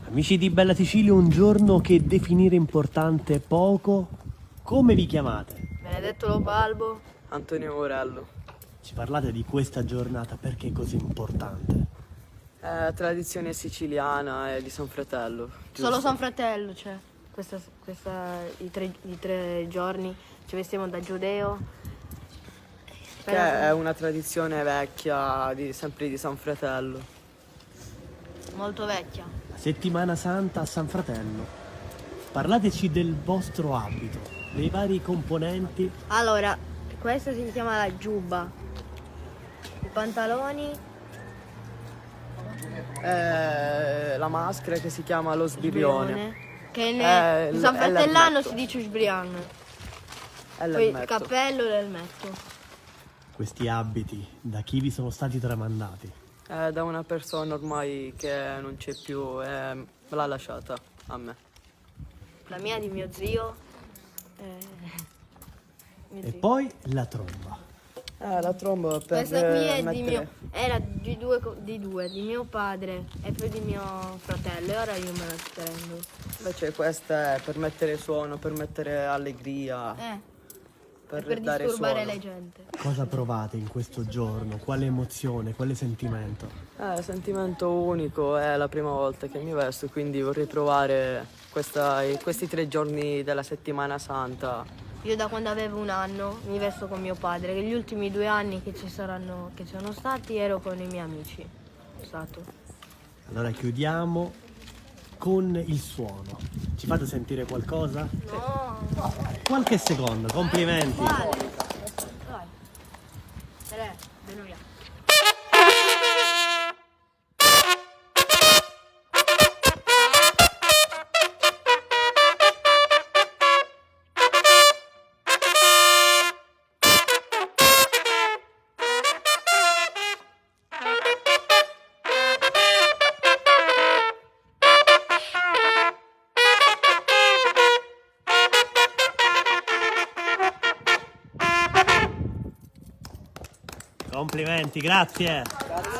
Amici di Bella Sicilia, un giorno che definire importante è poco. Come vi chiamate? Benedetto Lopalbo. Antonio Morello. Ci parlate di questa giornata perché è così importante? È tradizione siciliana e di San Fratello. Solo giusto? San Fratello c'è. I tre giorni ci vestiamo da giudeo. Che è una tradizione vecchia, sempre di San Fratello. Molto vecchia. La settimana santa a San Fratello. Parlateci del vostro abito, dei vari componenti. Allora, questa si chiama la giubba. I pantaloni, La maschera che si chiama lo sbirione. sbirione, che È in San l- è Fratellano l'elmetto. si dice sbriano. È Poi il l'elmetto. cappello e l'elmetto. Questi abiti, da chi vi sono stati tramandati? È da una persona ormai che non c'è più e me l'ha lasciata a me. La mia di mio zio. Mio E zio. poi la tromba. La tromba per Questa qui è mettere... era di mio padre e poi di mio fratello e ora io me la sto tenendo. Invece questa è per mettere suono, per mettere allegria, Per dare disturbare suono. la gente. Cosa provate in questo giorno? Quale emozione, quale sentimento? Sentimento unico, è la prima volta che mi vesto, quindi vorrei provare questi 3 giorni della settimana santa. Io da quando avevo 1 anno mi vesto con mio padre, che gli ultimi 2 anni che sono stati ero con i miei amici. Allora chiudiamo con il suono. Ci fate sentire qualcosa? No, Qualche secondo, complimenti. vale. Vai. 3, via. Complimenti, grazie. Grazie.